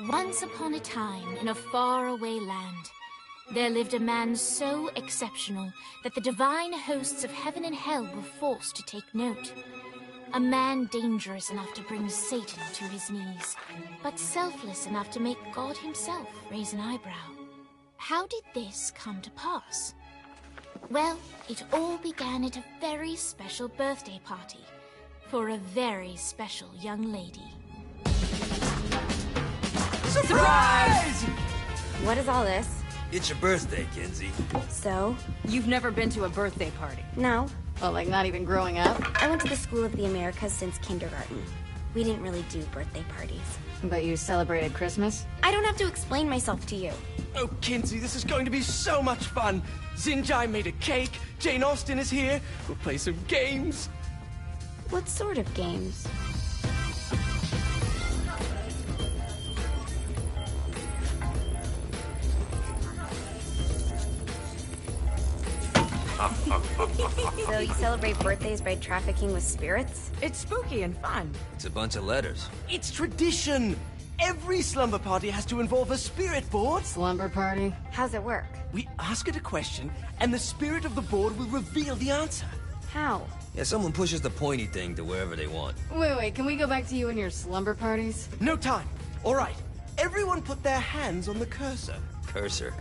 Once upon a time, in a faraway land, there lived a man so exceptional that the divine hosts of heaven and hell were forced to take note. A man dangerous enough to bring Satan to his knees, but selfless enough to make God himself raise an eyebrow. How did this come to pass? Well, it all began at a very special birthday party for a very special young lady. Surprise! What is all this? It's your birthday, Kinsey. So? You've never been to a birthday party? No. Oh, like not even growing up? I went to the School of the Americas since kindergarten. We didn't really do birthday parties. But you celebrated Christmas? I don't have to explain myself to you. Oh, Kinsey, this is going to be so much fun. Xinjai made a cake, Jane Austen is here, we'll play some games. What sort of games? So you celebrate birthdays by trafficking with spirits? It's spooky and fun. It's a bunch of letters. It's tradition. Every slumber party has to involve a spirit board. Slumber party? How's it work? We ask it a question, and the spirit of the board will reveal the answer. How? Yeah, someone pushes the pointy thing to wherever they want. Wait, can we go back to you and your slumber parties? No time. All right. Everyone put their hands on the cursor. Cursor.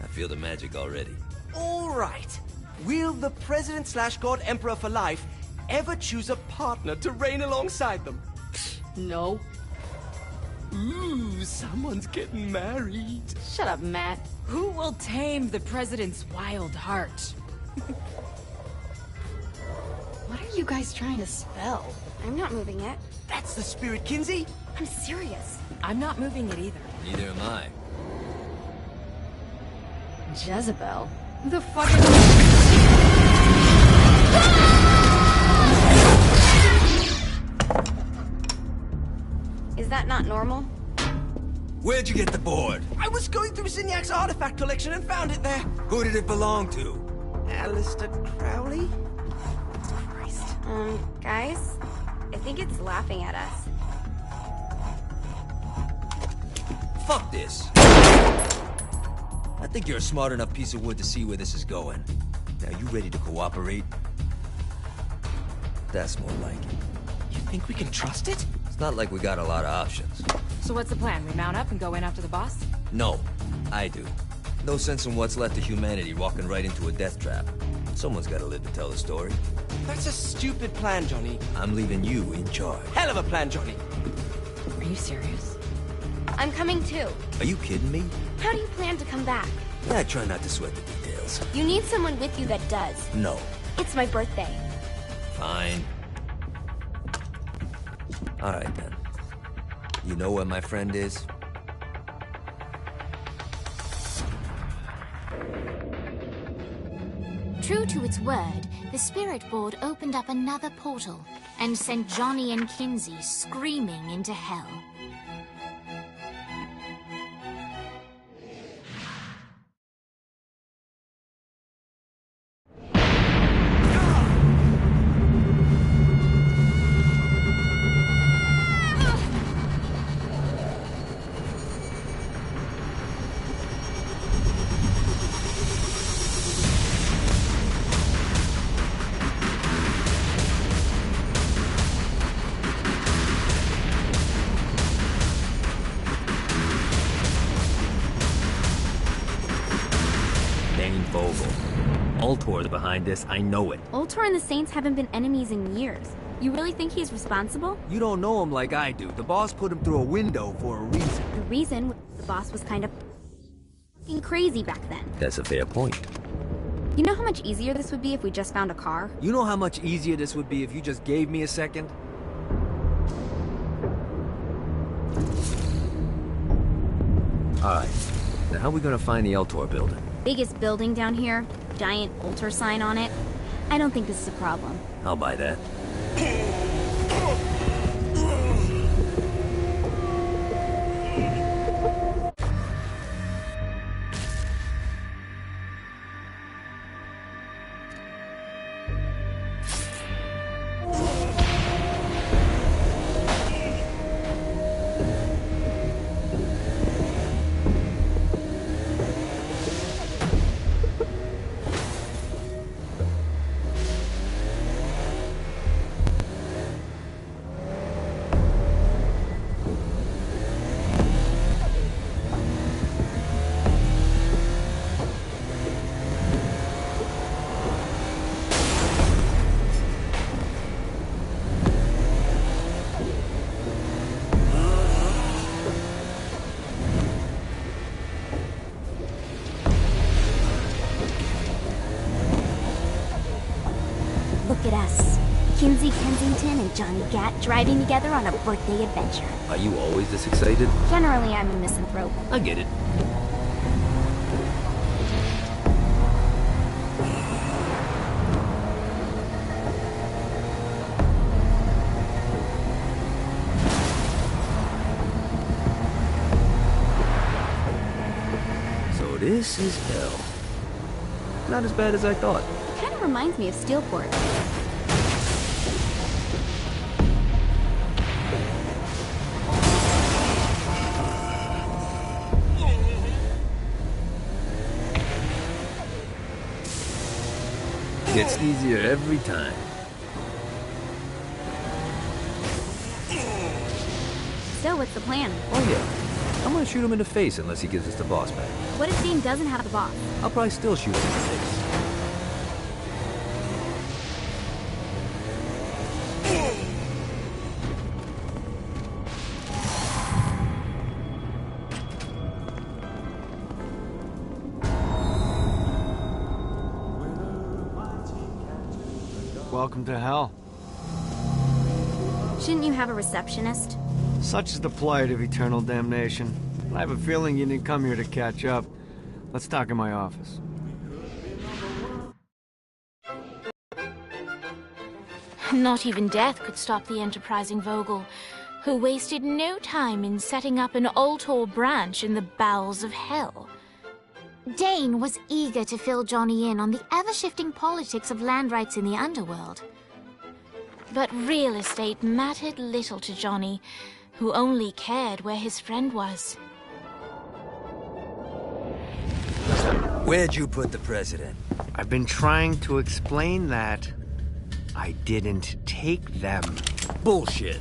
I feel the magic already. All right. Will the President/God Emperor for life ever choose a partner to reign alongside them? No. Ooh, someone's getting married. Shut up, Matt. Who will tame the president's wild heart? What are you guys trying to spell? I'm not moving it. That's the spirit, Kinsey. I'm serious. I'm not moving it either. Neither am I. Jezebel? Who the fuck is... Is that not normal? Where'd you get the board? I was going through Zinniac's artifact collection and found it there. Who did it belong to? Alistair Crowley? Christ. Guys? I think it's laughing at us. Fuck this. I think you're a smart enough piece of wood to see where this is going. Now, you ready to cooperate? That's more like it. You think we can trust it? It's not like we got a lot of options. So what's the plan? We mount up and go in after the boss? No, I do. No sense in what's left of humanity walking right into a death trap. Someone's gotta live to tell the story. That's a stupid plan, Johnny. I'm leaving you in charge. Hell of a plan, Johnny. Are you serious? I'm coming too. Are you kidding me? How do you plan to come back? Yeah, I try not to sweat the details. You need someone with you that does. No. It's my birthday. Fine. Alright then. You know where my friend is? True to its word, the spirit board opened up another portal and sent Johnny and Kinsey screaming into hell. Ultor's behind this, I know it. Ultor and the Saints haven't been enemies in years. You really think he's responsible? You don't know him like I do. The boss put him through a window for a reason. The reason was the boss was kind of fucking crazy back then. That's a fair point. You know how much easier this would be if we just found a car? You know how much easier this would be if you just gave me a second? Alright. Now how are we gonna find the Ultor building? Biggest building down here, giant Ultor sign on it. I don't think this is a problem. I'll buy that. Yes. Kinsey Kensington and Johnny Gat driving together on a birthday adventure. Are you always this excited? Generally, I'm a misanthrope. I get it. So this is hell. Not as bad as I thought. Kind of reminds me of Steelport. Gets easier every time. So, what's the plan? Oh yeah. I'm gonna shoot him in the face unless he gives us the boss back. What if Dane doesn't have the boss? I'll probably still shoot him in the face. Welcome to hell. Shouldn't you have a receptionist? Such is the plight of eternal damnation. I have a feeling you didn't come here to catch up. Let's talk in my office. Not even death could stop the enterprising Vogel, who wasted no time in setting up an Ultor branch in the bowels of hell. Dane was eager to fill Johnny in on the ever-shifting politics of land rights in the underworld. But real estate mattered little to Johnny, who only cared where his friend was. Where'd you put the president? I've been trying to explain that. I didn't take them. Bullshit.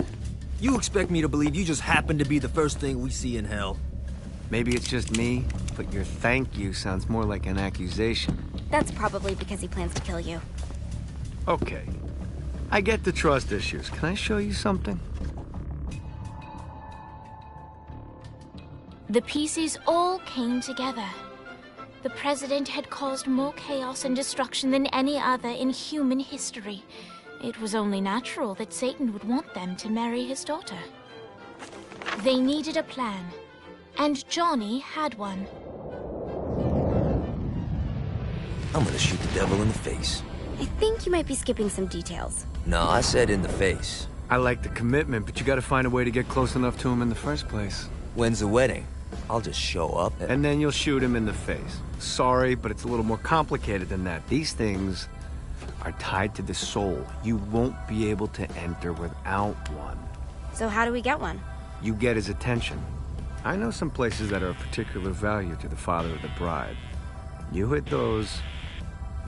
You expect me to believe you just happened to be the first thing we see in hell? Maybe it's just me, but your thank you sounds more like an accusation. That's probably because he plans to kill you. Okay. I get the trust issues. Can I show you something? The pieces all came together. The president had caused more chaos and destruction than any other in human history. It was only natural that Satan would want them to marry his daughter. They needed a plan, and Johnny had one. I'm gonna shoot the devil in the face. I think you might be skipping some details. No, I said in the face. I like the commitment, but you gotta find a way to get close enough to him in the first place. When's the wedding? I'll just show up And then you'll shoot him in the face. Sorry, but it's a little more complicated than that. These things are tied to the soul. You won't be able to enter without one. So how do we get one? You get his attention. I know some places that are of particular value to the father of the bride. You hit those,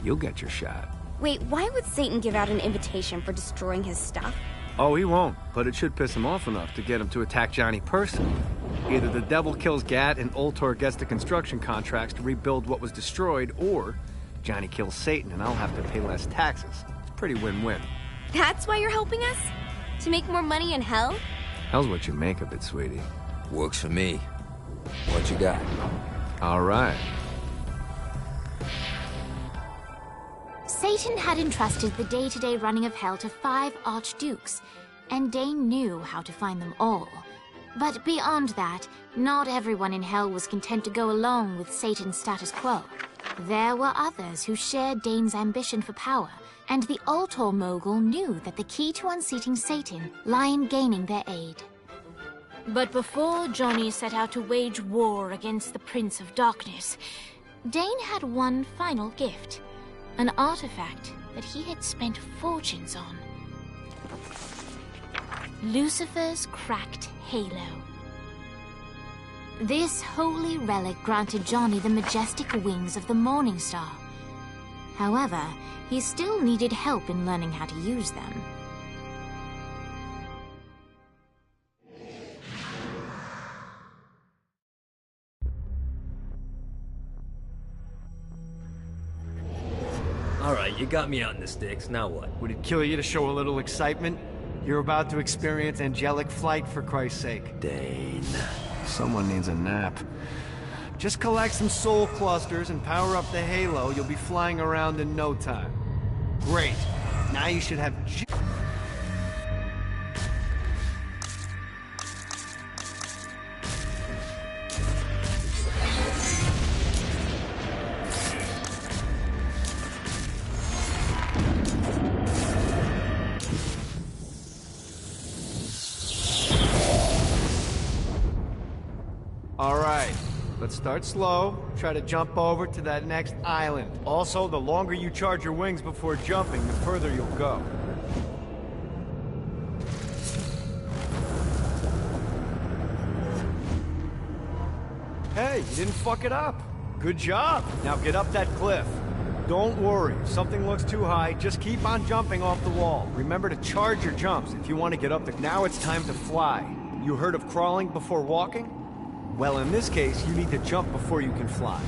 you'll get your shot. Wait, why would Satan give out an invitation for destroying his stuff? Oh, he won't, but it should piss him off enough to get him to attack Johnny personally. Either the devil kills Gat and Ultor gets the construction contracts to rebuild what was destroyed, or Johnny kills Satan and I'll have to pay less taxes. It's pretty win-win. That's why you're helping us? To make more money in hell? Hell's what you make of it, sweetie. Works for me. What you got? All right. Satan had entrusted the day-to-day running of hell to 5 archdukes, and Dane knew how to find them all. But beyond that, not everyone in hell was content to go along with Satan's status quo. There were others who shared Dane's ambition for power, and the Ultor mogul knew that the key to unseating Satan lay in gaining their aid. But before Johnny set out to wage war against the Prince of Darkness, Dane had one final gift, an artifact that he had spent fortunes on. Lucifer's cracked halo. This holy relic granted Johnny the majestic wings of the Morning Star. However, he still needed help in learning how to use them. All right, you got me out in the sticks. Now what? Would it kill you to show a little excitement? You're about to experience angelic flight, for Christ's sake. Dane. Someone needs a nap. Just collect some soul clusters and power up the halo. You'll be flying around in no time. Great. Now you should have... All right, let's start slow. Try to jump over to that next island. Also, the longer you charge your wings before jumping, the further you'll go. Hey, you didn't fuck it up. Good job. Now get up that cliff. Don't worry, if something looks too high, just keep on jumping off the wall. Remember to charge your jumps if you want to get up there. Now it's time to fly. You heard of crawling before walking? Well, in this case, you need to jump before you can fly.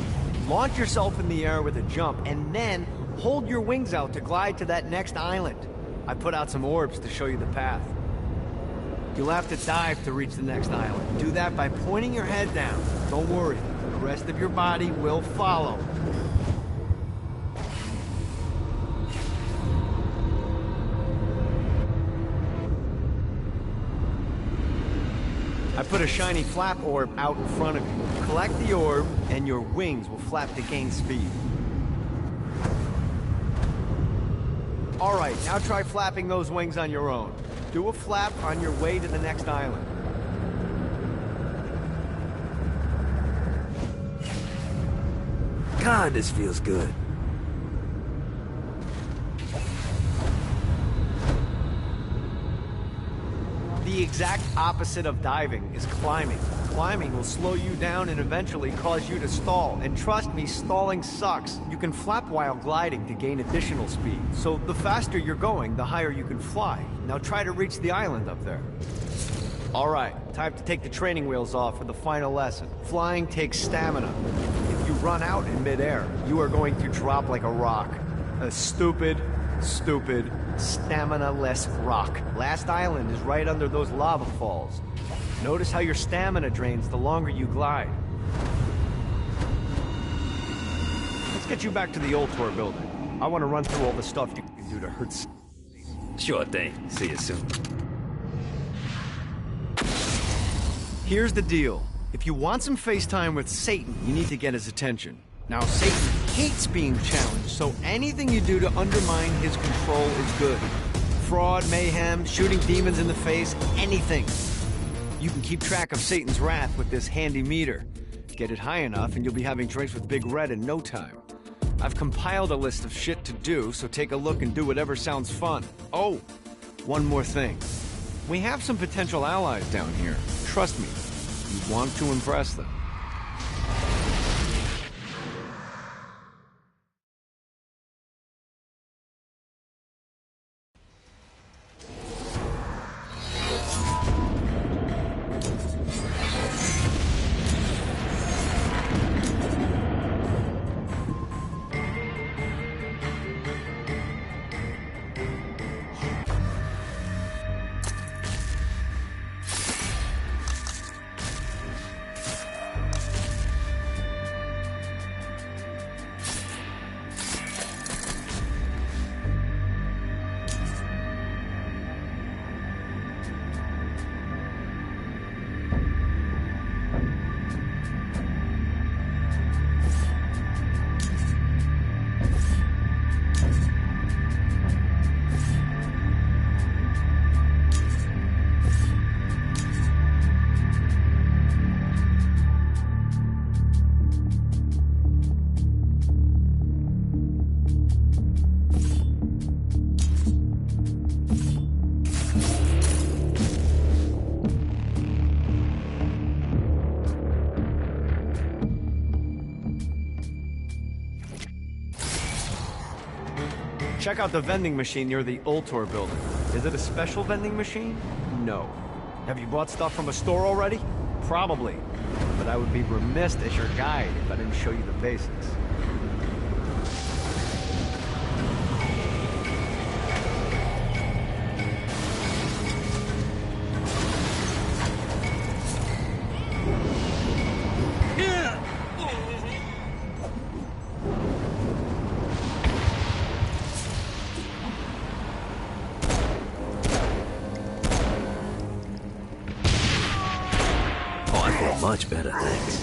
Launch yourself in the air with a jump, and then hold your wings out to glide to that next island. I put out some orbs to show you the path. You'll have to dive to reach the next island. Do that by pointing your head down. Don't worry, the rest of your body will follow. I put a shiny flap orb out in front of you. Collect the orb, and your wings will flap to gain speed. All right, now try flapping those wings on your own. Do a flap on your way to the next island. God, this feels good. The exact opposite of diving is climbing. Climbing will slow you down and eventually cause you to stall. And trust me, stalling sucks. You can flap while gliding to gain additional speed. So the faster you're going, the higher you can fly. Now try to reach the island up there. All right, time to take the training wheels off for the final lesson. Flying takes stamina. If you run out in midair, you are going to drop like a rock. A stupid, stamina-less rock. Last island is right under those lava falls. Notice how your stamina drains the longer you glide. Let's get you back to the Ultor building. I want to run through all the stuff you can do to hurt... Sure thing. See you soon. Here's the deal. If you want some FaceTime with Satan, you need to get his attention. Now, Satan hates being challenged, so anything you do to undermine his control is good. Fraud, mayhem, shooting demons in the face, anything. You can keep track of Satan's wrath with this handy meter. Get it high enough and you'll be having drinks with Big Red in no time. I've compiled a list of shit to do, so take a look and do whatever sounds fun. Oh, one more thing. We have some potential allies down here. Trust me, you want to impress them. Check out the vending machine near the Ultor building. Is it a special vending machine? No. Have you bought stuff from a store already? Probably. But I would be remiss as your guide if I didn't show you the basics. Much better, thanks.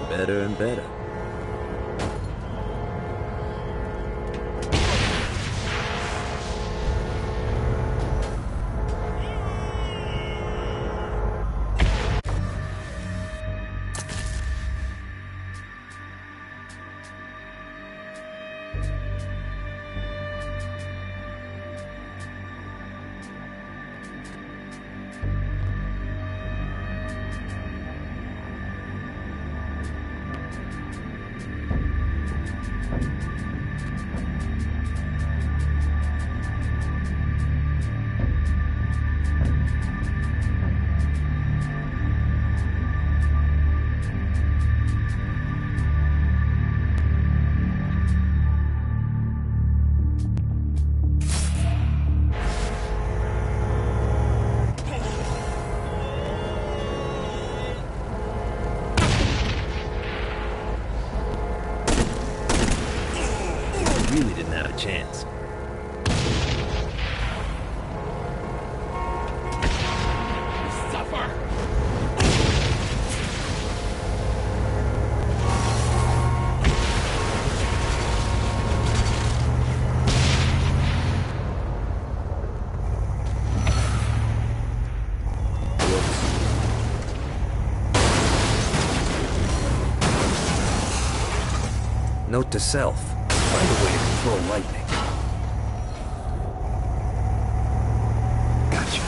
Better and better. Really didn't have a chance. Suffer! Note to self. Find a way to control lightning. Gotcha.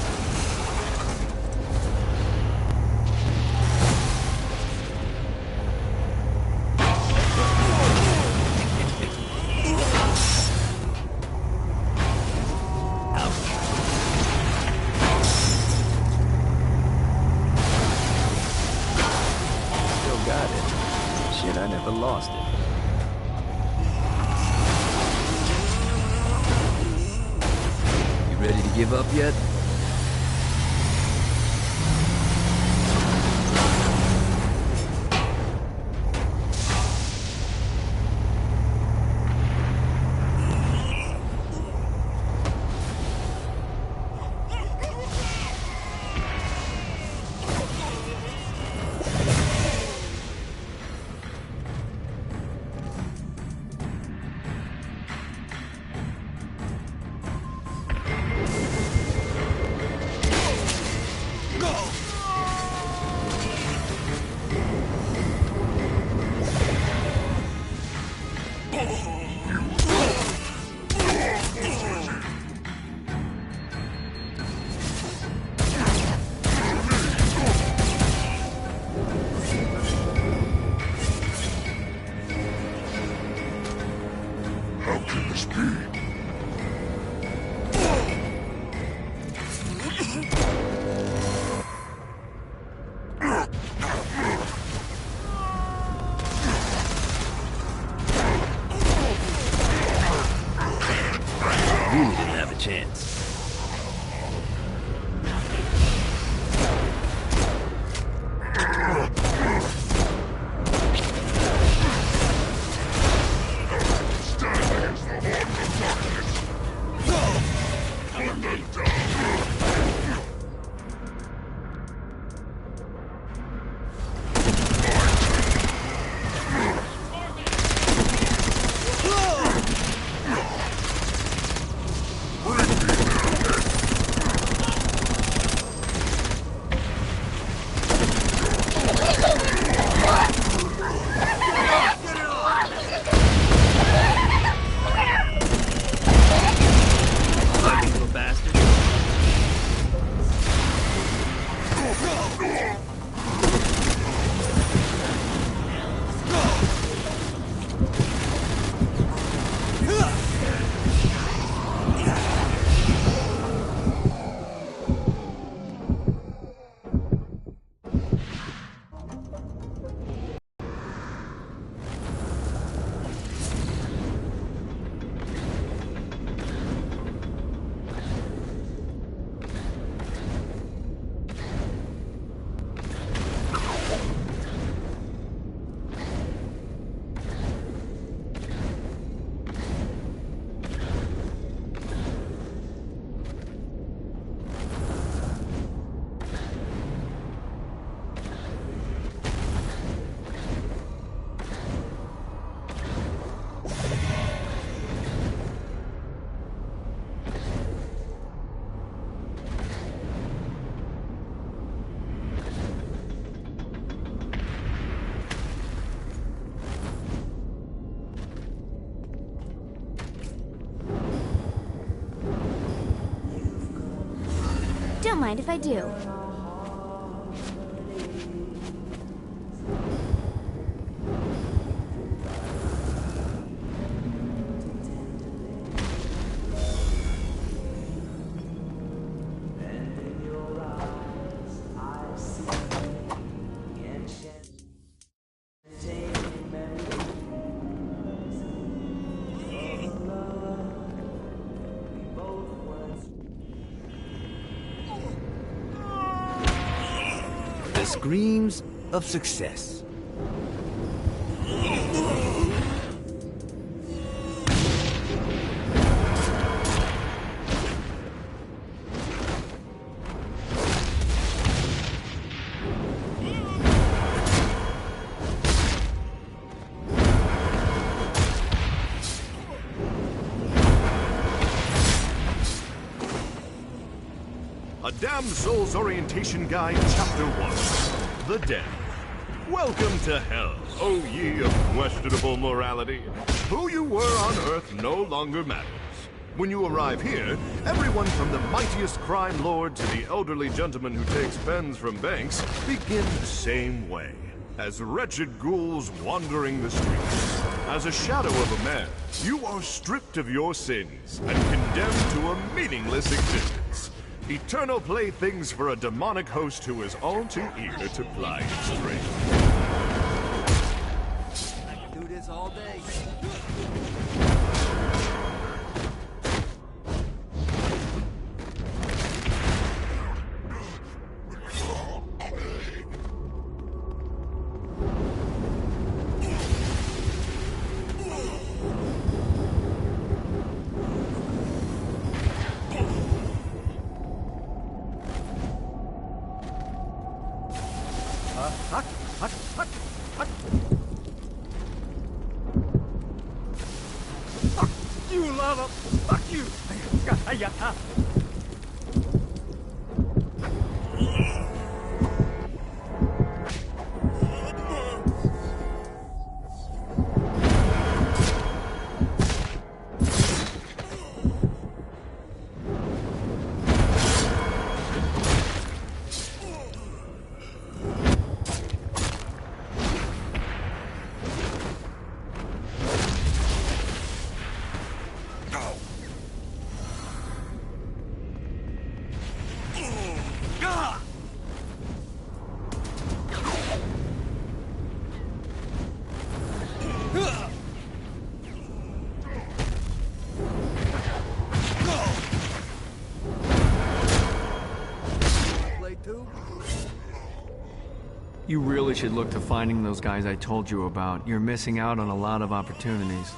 Still got it. Shit, I never lost it. Ready to give up yet? really didn't have a chance. Don't mind if I do. Screams of success. A Damsel's Orientation Guide, Chapter 1. The Den. Welcome to hell, O ye of questionable morality. Who you were on Earth no longer matters. When you arrive here, everyone from the mightiest crime lord to the elderly gentleman who takes pens from banks begin the same way, as wretched ghouls wandering the streets. As a shadow of a man, you are stripped of your sins and condemned to a meaningless existence. Eternal playthings for a demonic host who is all too eager to ply his trade. I can do this all day. You really should look to finding those guys I told you about. You're missing out on a lot of opportunities.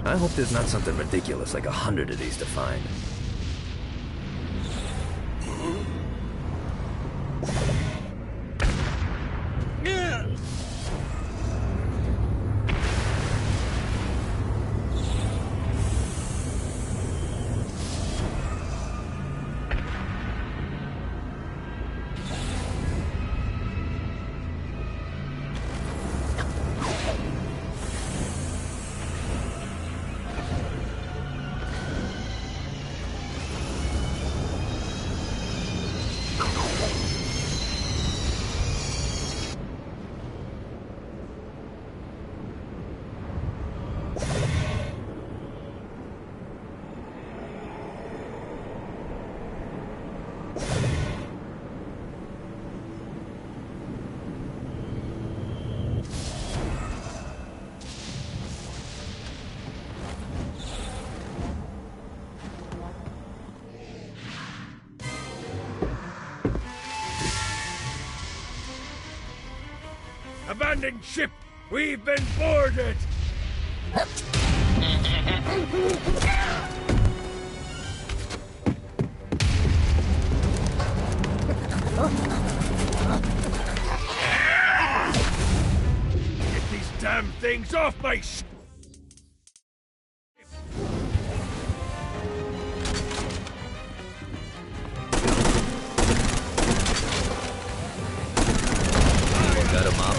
I hope there's not something ridiculous like 100 of these to find. Abandoned ship! We've been boarded! Get these damn things off my ship! Got him up.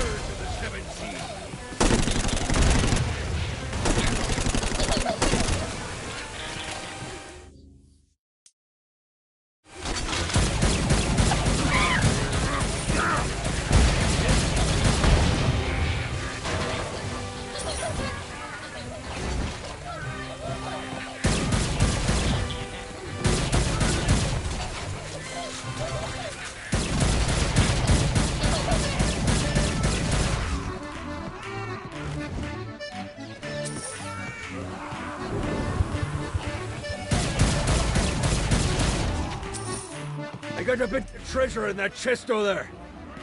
I got a bit of treasure in that chest over there.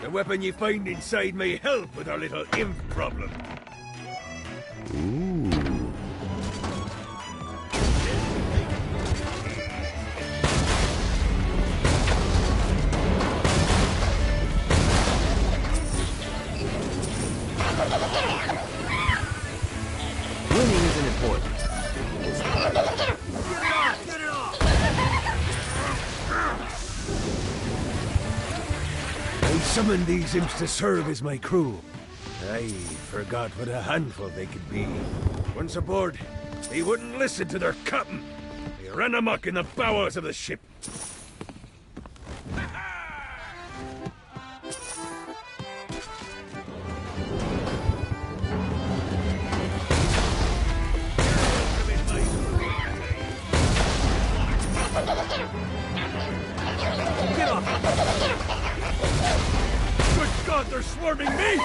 The weapon you find inside may help with our little imp problem. Winning isn't important. I summoned these imps to serve as my crew. I forgot what a handful they could be. Once aboard, they wouldn't listen to their captain. They ran amok in the bowels of the ship. Get off! Good God, they're swarming me!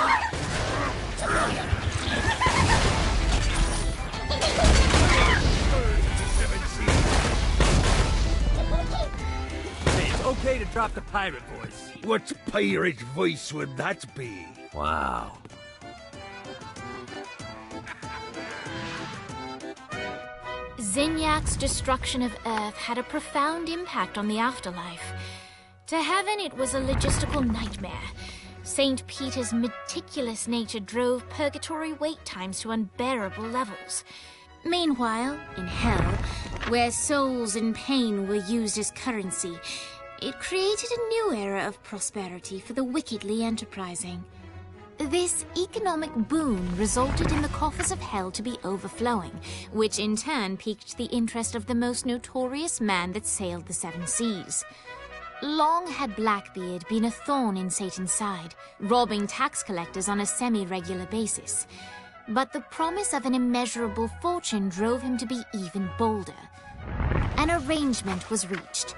Hey, it's okay to drop the pirate voice. What pirate voice would that be? Wow. Zinyak's destruction of Earth had a profound impact on the afterlife. To Heaven, it was a logistical nightmare. St. Peter's meticulous nature drove purgatory wait times to unbearable levels. Meanwhile, in Hell, where souls in pain were used as currency, it created a new era of prosperity for the wickedly enterprising. This economic boom resulted in the coffers of Hell to be overflowing, which in turn piqued the interest of the most notorious man that sailed the seven seas. Long had Blackbeard been a thorn in Satan's side, robbing tax collectors on a semi-regular basis. But the promise of an immeasurable fortune drove him to be even bolder. An arrangement was reached.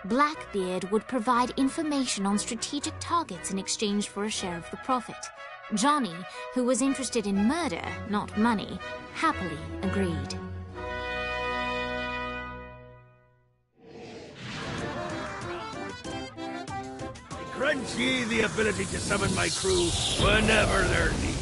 Blackbeard would provide information on strategic targets in exchange for a share of the profit. Johnny, who was interested in murder, not money, happily agreed. Grant ye the ability to summon my crew whenever they're needed.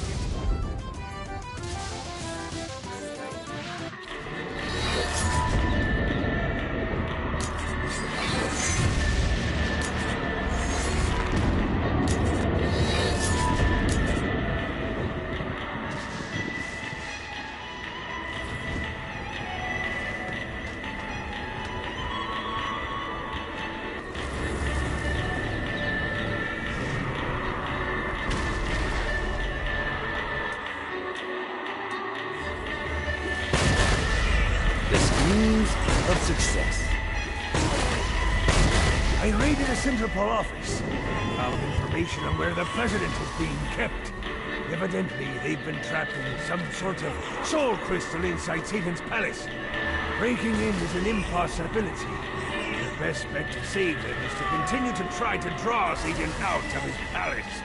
Of success. I raided a Centropol office. Found information on where the president is being kept. Evidently, they've been trapped in some sort of soul crystal inside Satan's palace. Breaking in is an impossibility. The best bet to save them is to continue to try to draw Satan out of his palace.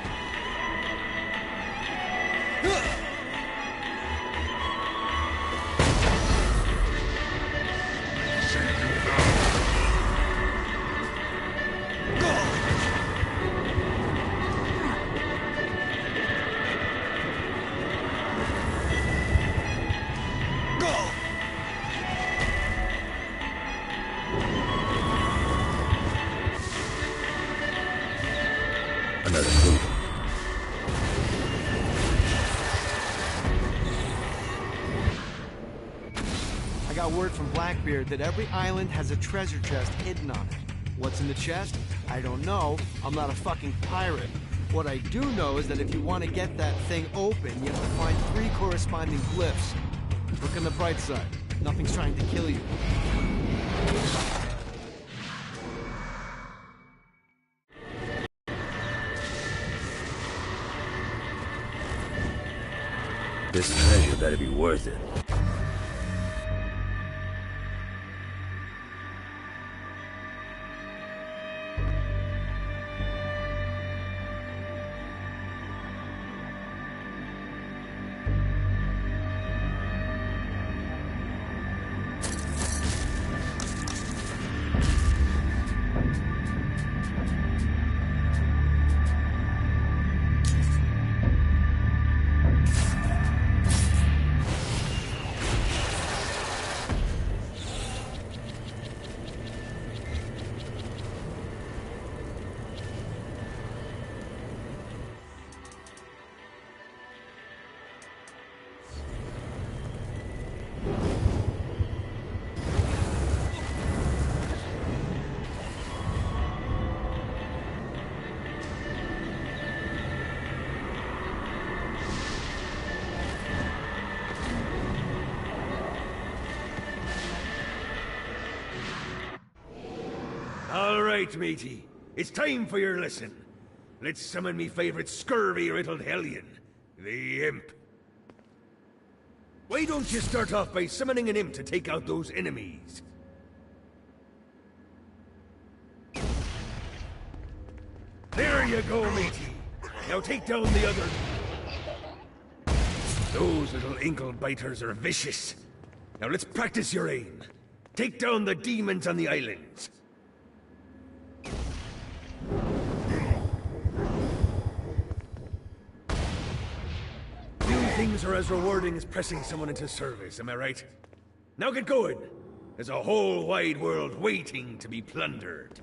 Another clue. I got word from Blackbeard that every island has a treasure chest hidden on it. What's in the chest? I don't know. I'm not a fucking pirate. What I do know is that if you want to get that thing open, you have to find 3 corresponding glyphs. Look on the bright side. Nothing's trying to kill you. This treasure better be worth it. All right, matey. It's time for your lesson. Let's summon me favorite scurvy-riddled hellion, the Imp. Why don't you start off by summoning an imp to take out those enemies? you go, matey. Now take down the other. Those little ankle biters are vicious. Now let's practice your aim. Take down the demons on the islands. Few things are as rewarding as pressing someone into service, am I right? Now get going. There's a whole wide world waiting to be plundered.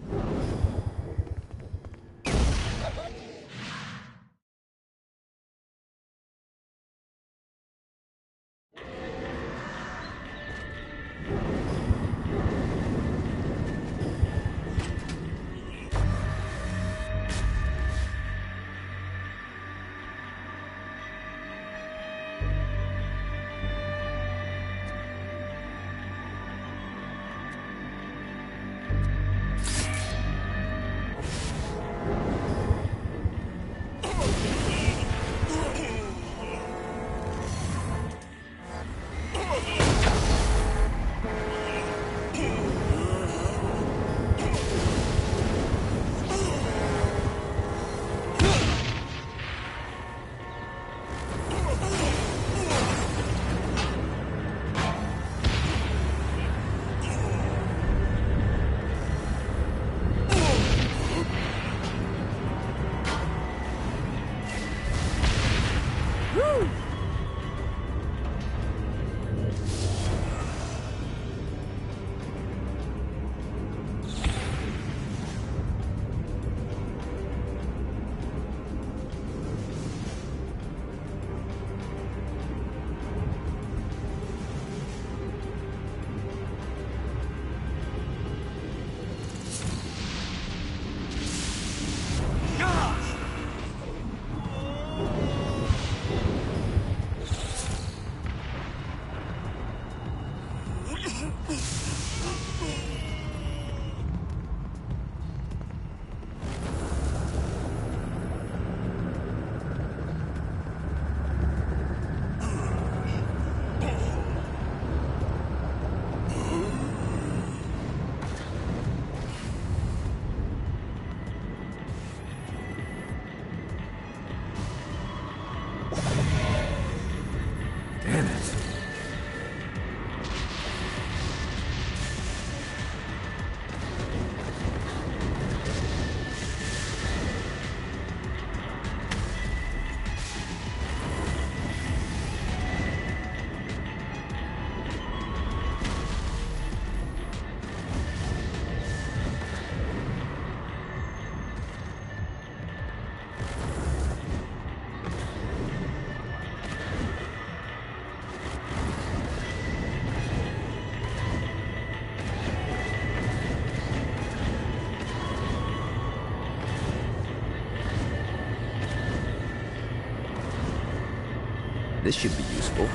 This should be useful.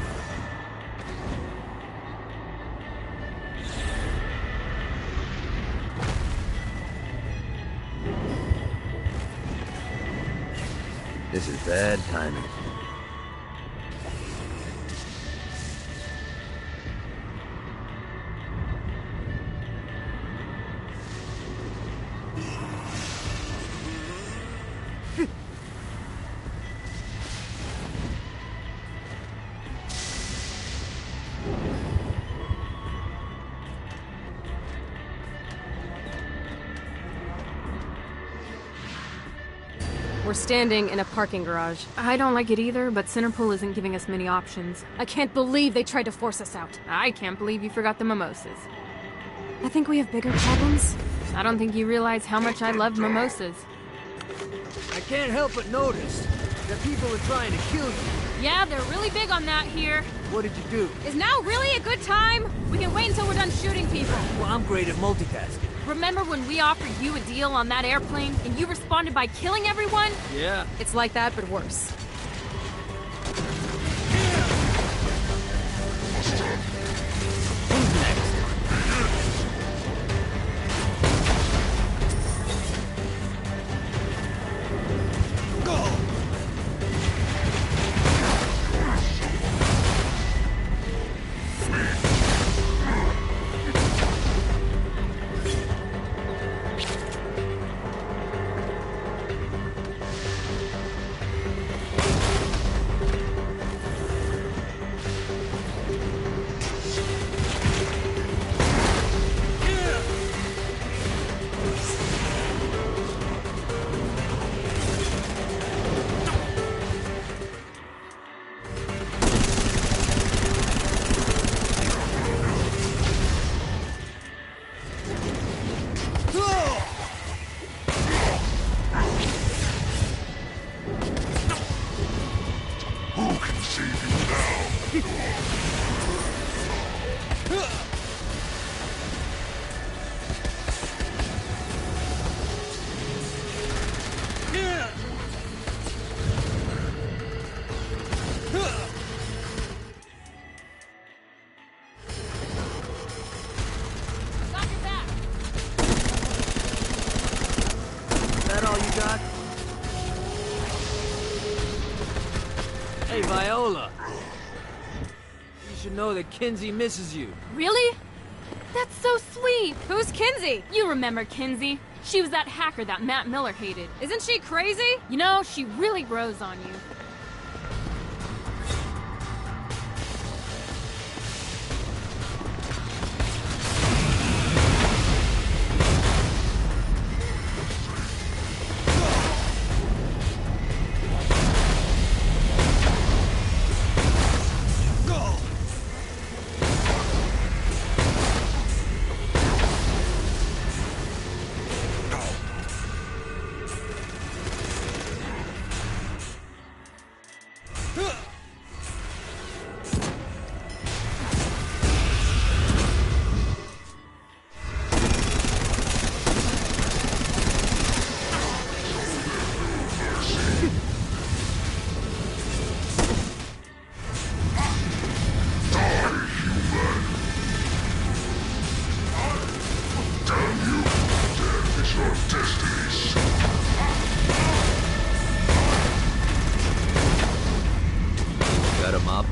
This is bad timing. We're standing in a parking garage. I don't like it either, but Centerpool isn't giving us many options. I can't believe they tried to force us out. I can't believe you forgot the mimosas. I think we have bigger problems. I don't think you realize how much I love mimosas. I can't help but notice that people are trying to kill you. Yeah, they're really big on that here. What did you do? Is now really a good time? We can wait until we're done shooting people. Well, I'm great at multitasking. Remember when we offered you a deal on that airplane and you responded by killing everyone? Yeah. It's like that, but worse. Who's next? Go! Viola. You should know that Kinsey misses you. Really? That's so sweet! Who's Kinsey? You remember Kinsey. She was that hacker that Matt Miller hated. Isn't she crazy? You know, she really grows on you. Got him up.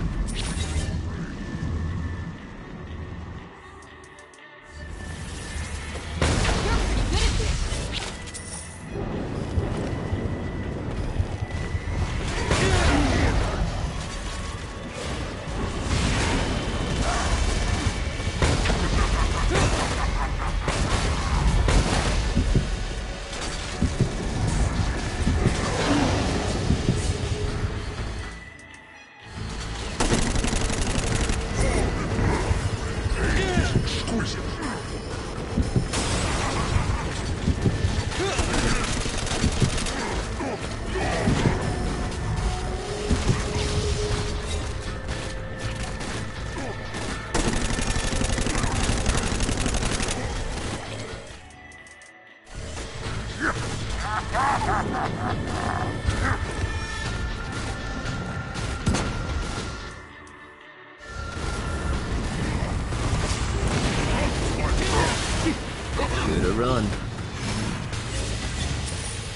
Good run.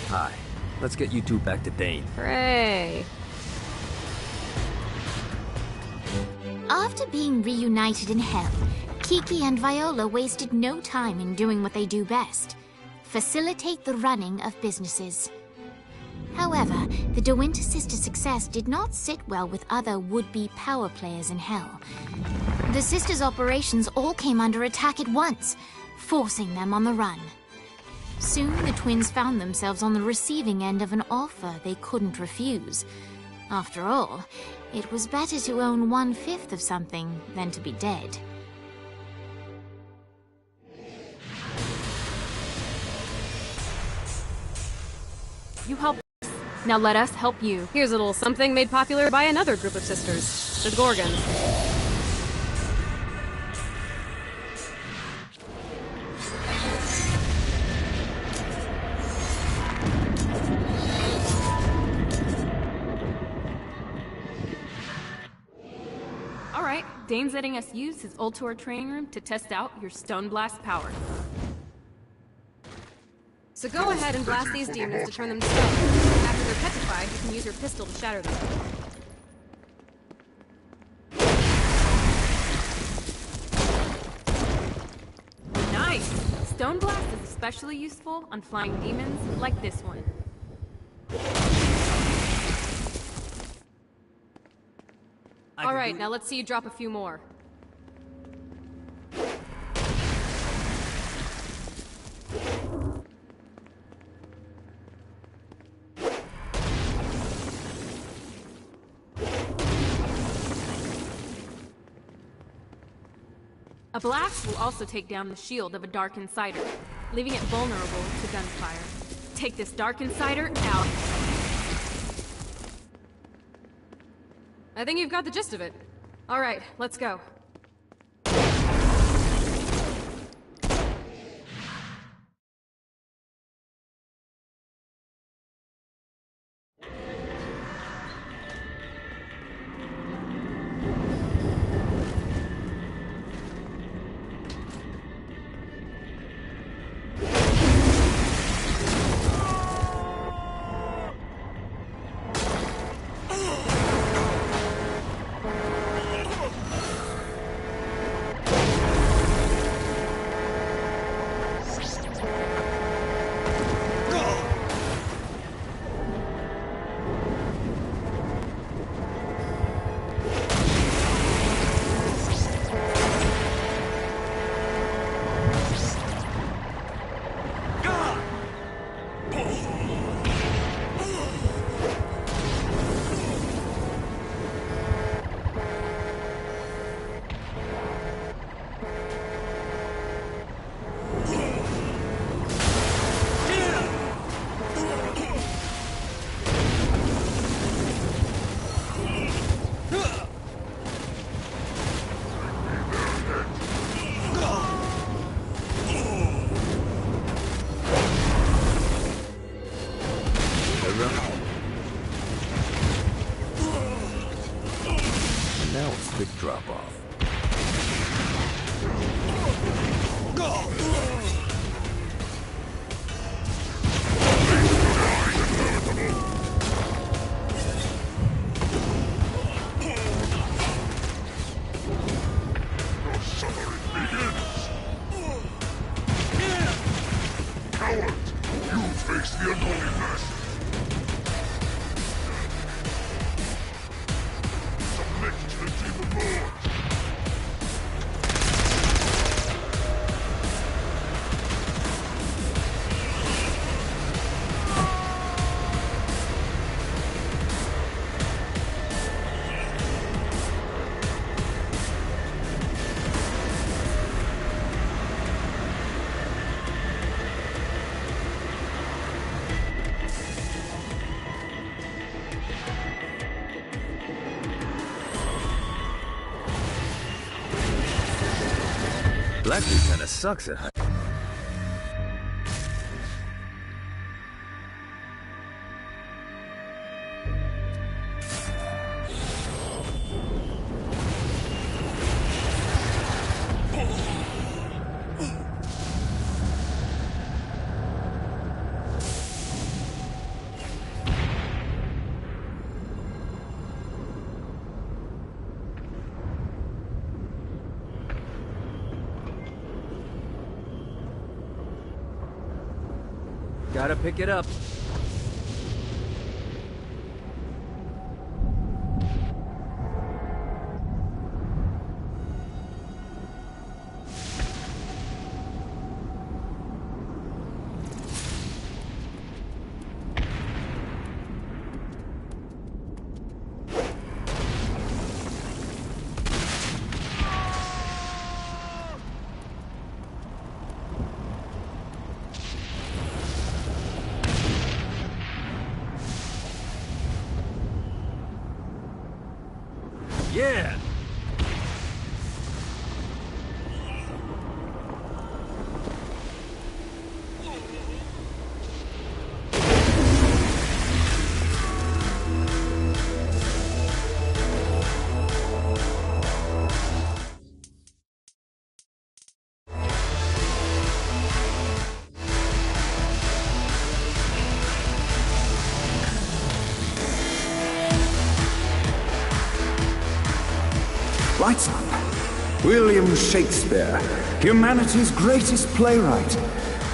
Hi. Let's get you two back to Dane. Hooray! After being reunited in Hell, Kiki and Viola wasted no time in doing what they do best: facilitate the running of businesses. However, the De Winter sisters' success did not sit well with other would-be power players in Hell. The sisters' operations all came under attack at once, forcing them on the run. Soon, the twins found themselves on the receiving end of an offer they couldn't refuse. After all, it was better to own 1/5 of something than to be dead. You helped us. Now let us help you. Here's a little something made popular by another group of sisters, the Gorgons. Alright, Dane's letting us use his Ultor training room to test out your Stone Blast power. So go ahead and blast these demons to turn them to stone. After they're petrified, you can use your pistol to shatter them. Nice! Stone Blast is especially useful on flying demons like this one. Alright, now let's see you drop a few more. A blast will also take down the shield of a Dark Insider, leaving it vulnerable to gunfire. Take this Dark Insider out. I think you've got the gist of it. Alright, let's go. ride. And now a quick drop-off. Blackley kinda sucks at hunting. Gotta pick it up. Yeah! Lights up. William Shakespeare, humanity's greatest playwright,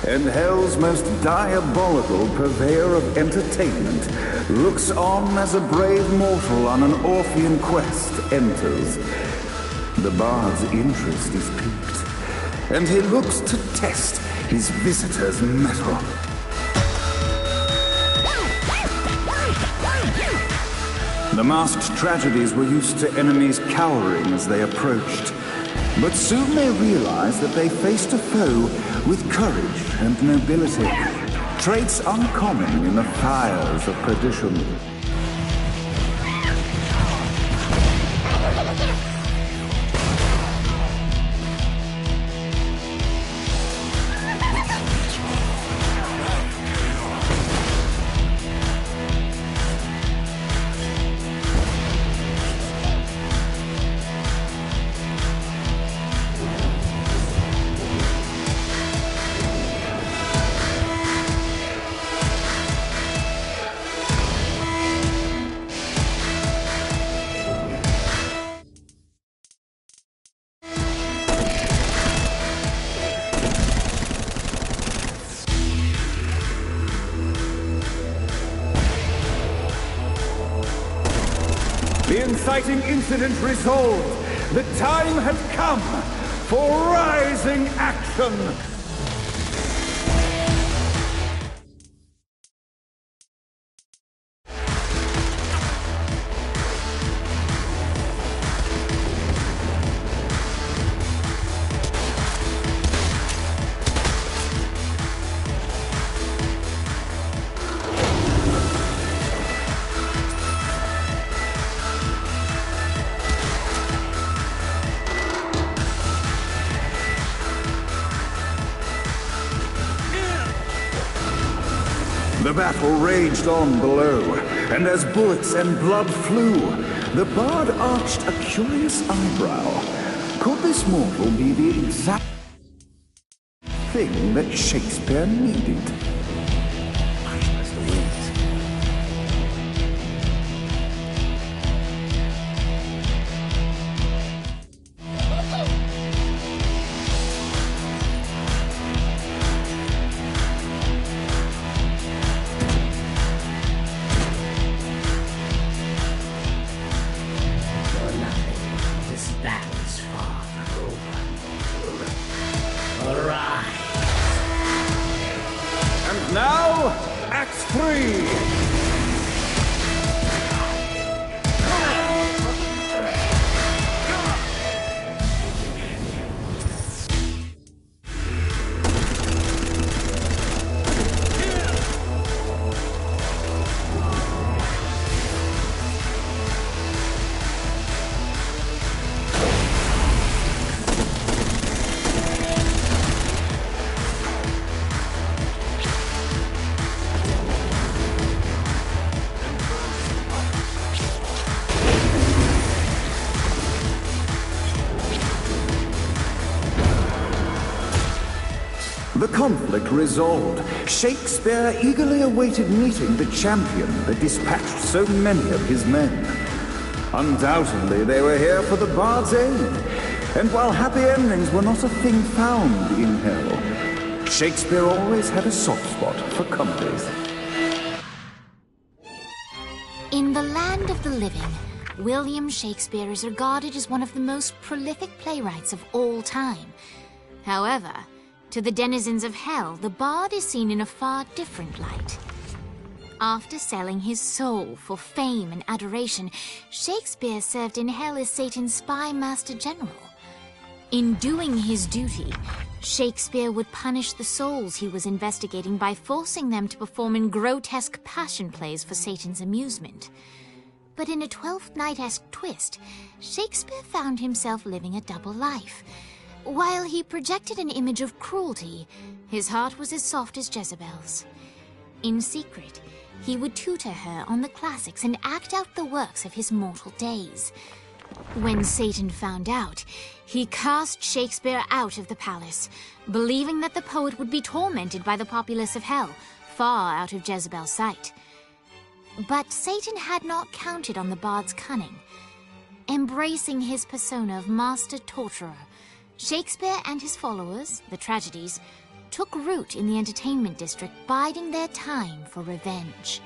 and hell's most diabolical purveyor of entertainment, looks on as a brave mortal on an Orphean quest enters. The bard's interest is piqued, and he looks to test his visitor's mettle. The masked tragedies were used to enemies cowering as they approached. But soon they realized that they faced a foe with courage and nobility, traits uncommon in the fires of perdition. The inciting incident resolved. The time had come for rising action. The battle raged on below, and as bullets and blood flew, the bard arched a curious eyebrow. Could this mortal be the exact thing that Shakespeare needed? That's the wings. This battle's far from over. Arise! And now, Act 3! The conflict resolved, Shakespeare eagerly awaited meeting the champion that dispatched so many of his men. Undoubtedly, they were here for the bard's aid, and while happy endings were not a thing found in hell, Shakespeare always had a soft spot for comedies. In the land of the living, William Shakespeare is regarded as one of the most prolific playwrights of all time. However, to the denizens of hell, the bard is seen in a far different light. After selling his soul for fame and adoration, Shakespeare served in hell as Satan's spy master general. In doing his duty, Shakespeare would punish the souls he was investigating by forcing them to perform in grotesque passion plays for Satan's amusement. But in a Twelfth Night-esque twist, Shakespeare found himself living a double life. While he projected an image of cruelty, his heart was as soft as Jezebel's. In secret, he would tutor her on the classics and act out the works of his mortal days. When Satan found out, he cast Shakespeare out of the palace, believing that the poet would be tormented by the populace of hell, far out of Jezebel's sight. But Satan had not counted on the bard's cunning. Embracing his persona of master torturer, Shakespeare and his followers, the tragedies, took root in the entertainment district, biding their time for revenge.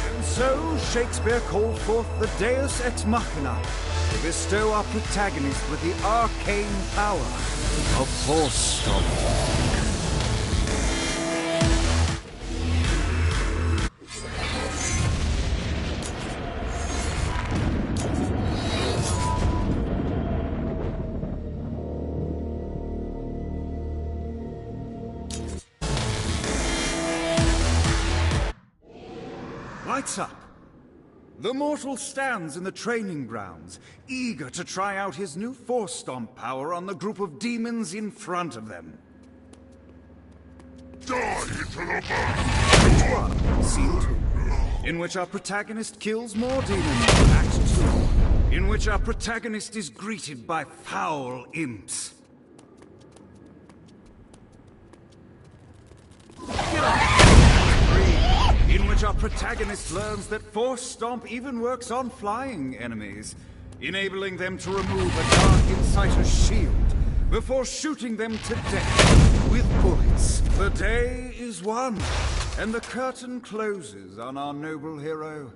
And so Shakespeare called forth the Deus Ex Machina to bestow our protagonist with the arcane power of Force Stomp. Lights up. The mortal stands in the training grounds, eager to try out his new Force Stomp power on the group of demons in front of them. Act 1, Scene 2, in which our protagonist kills more demons. Act 2, in which our protagonist is greeted by foul imps. In which our protagonist learns that Force Stomp even works on flying enemies, enabling them to remove a Dark Inciter's shield before shooting them to death with bullets. The day is won, and the curtain closes on our noble hero.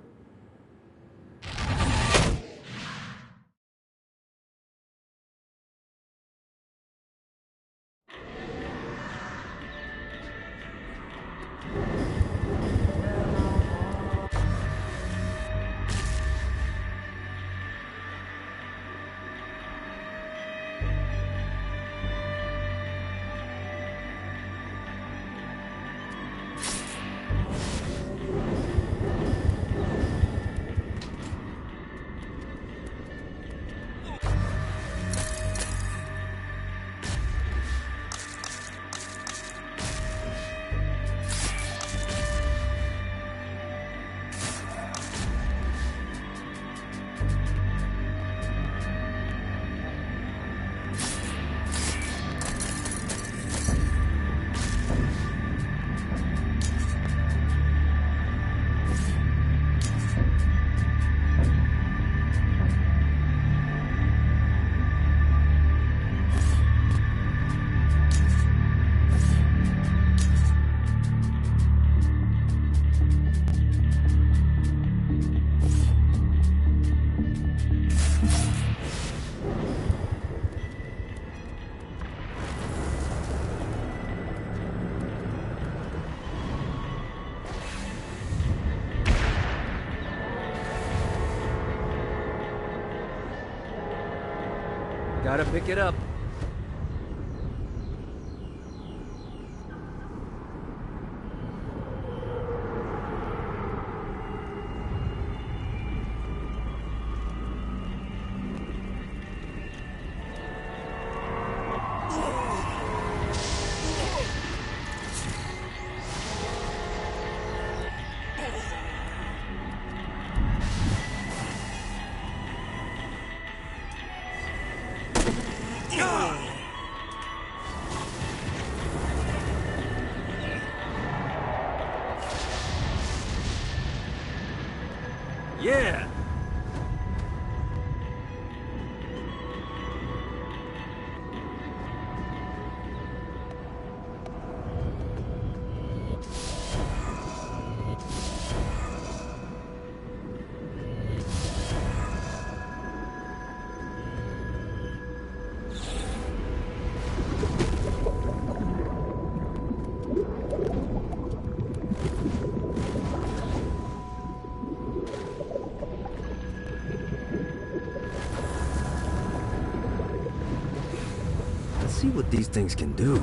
Gotta pick it up. Yeah! See what these things can do.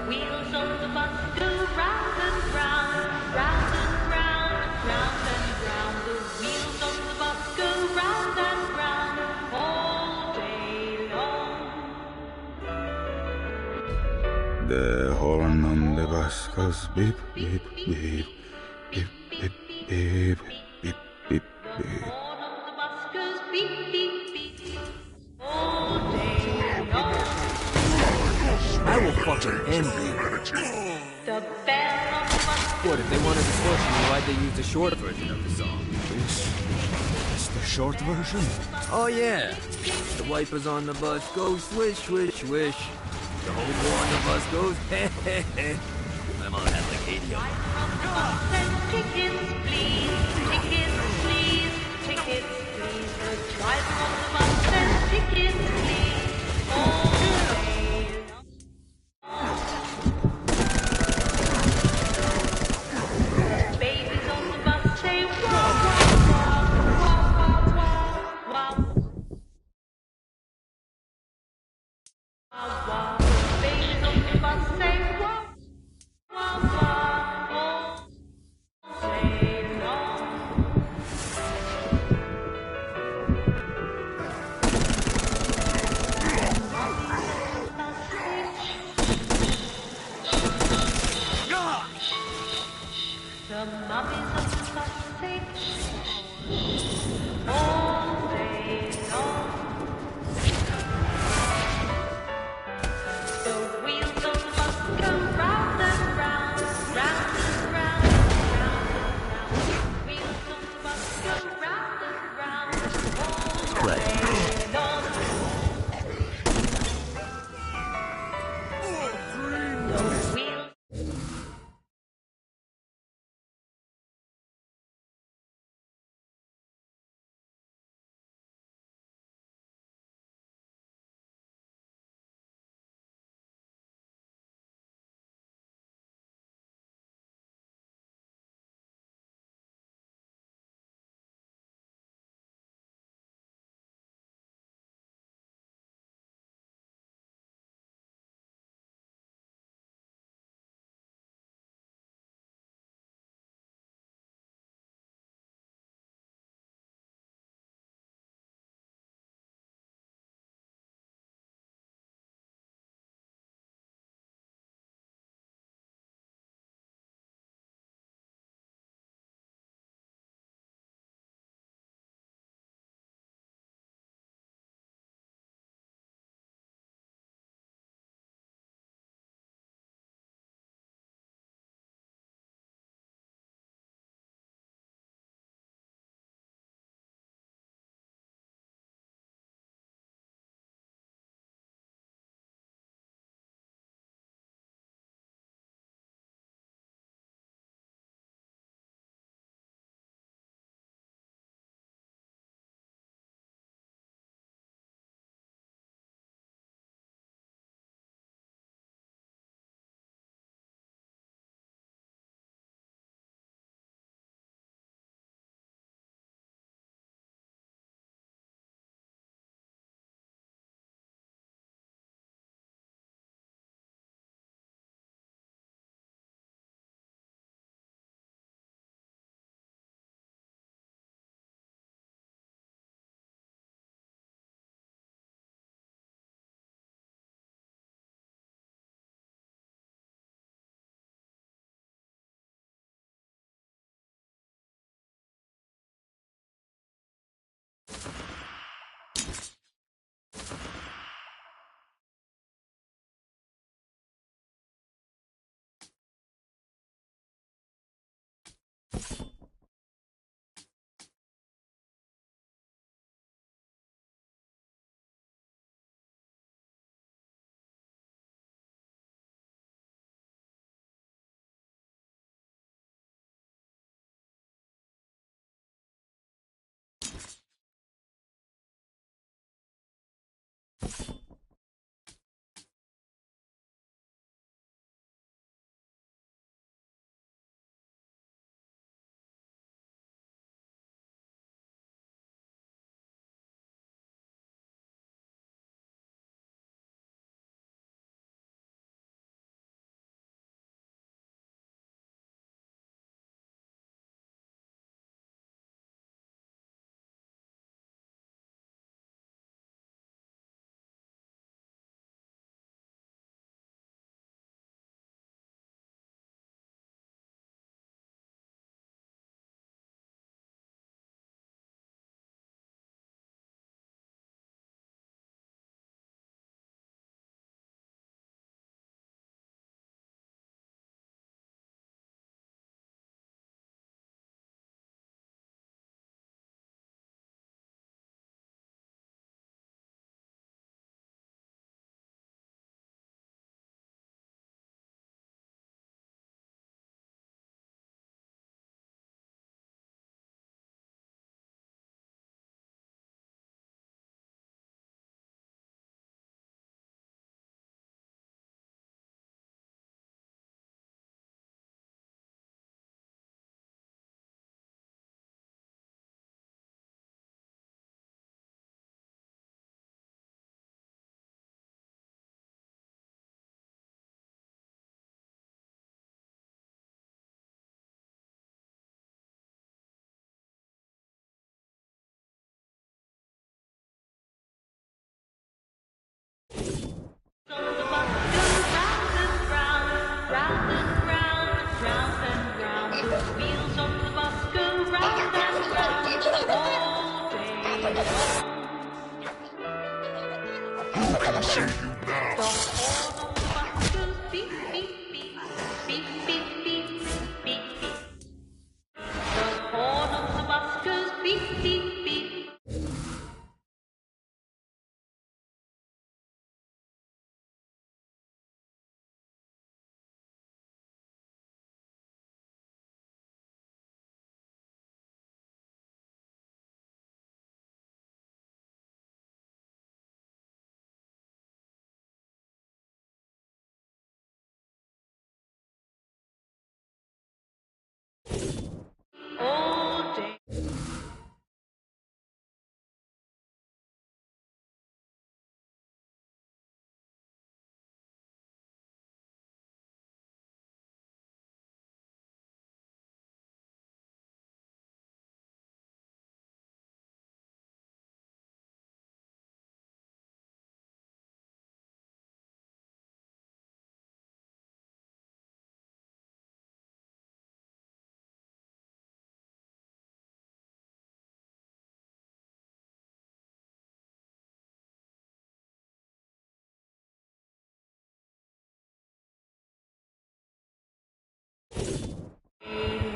Wheels on the bus go round and round, round and round, round and round. The wheels on the bus go round and round all day long. The horn on the bus goes beep, beep, beep, beep, beep, beep, beep, beep, beep. Horn on the bus goes beep, beep, beep, all day long. I will fucking end you. The bell on the bus. What, if they wanted to torture me, why'd they use the short version of the song? It's the short version? Oh yeah. The wipers on the bus go swish, swish, swish. The hobo on the bus goes heh, heh, heh. I'm on that like 80 of them. Tickets, please. Tickets, please. Tickets, please. The driver on the bus says tickets, please. All day long. Babies on the bus say wow, wow, wow, wow, wow, wow, wow, wow. Babies on the bus say wow, wow, wow, all day long. The mummies of the bus say all day long.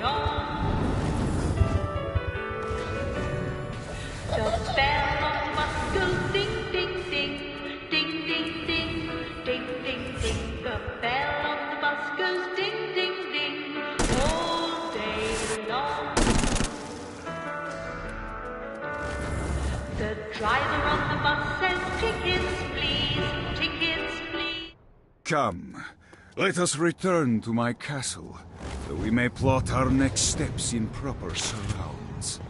long. The bell on the bus goes ding, ding, ding, ding, ding, ding, ding, ding, ding. The bell on the bus goes ding, ding, ding, all day long. The driver on the bus says, tickets please, tickets please. Come, let us return to my castle, so we may plot our next steps in proper surrounds.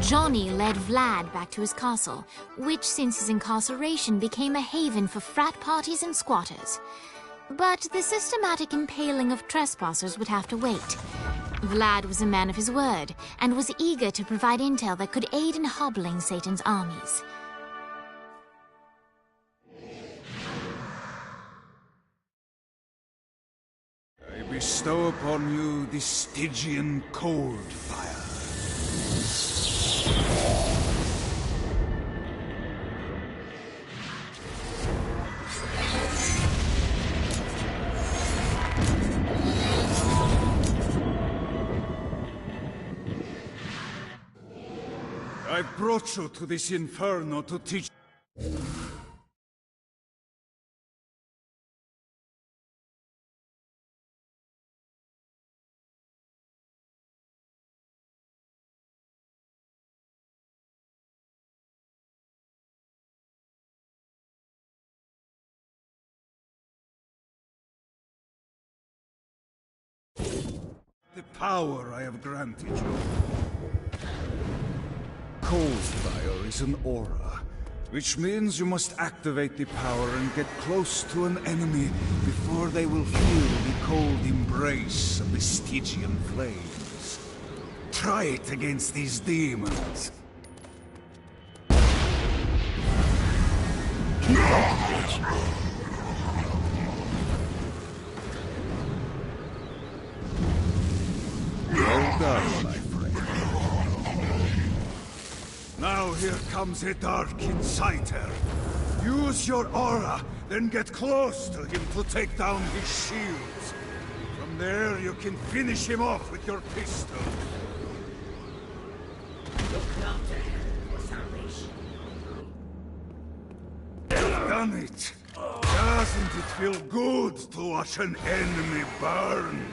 Johnny led Vlad back to his castle, which since his incarceration became a haven for frat parties and squatters. But the systematic impaling of trespassers would have to wait. Vlad was a man of his word, and was eager to provide intel that could aid in hobbling Satan's armies. I bestow upon you the Stygian cold fire. I brought you to this inferno to teach... the power I have granted you. Cold fire is an aura, which means you must activate the power and get close to an enemy before they will feel the cold embrace of the Stygian flames. Try it against these demons. Well done, my friend. Now here comes a Dark Inciter. Use your aura, then get close to him to take down his shields. From there, you can finish him off with your pistol. Done it. Doesn't it feel good to watch an enemy burn?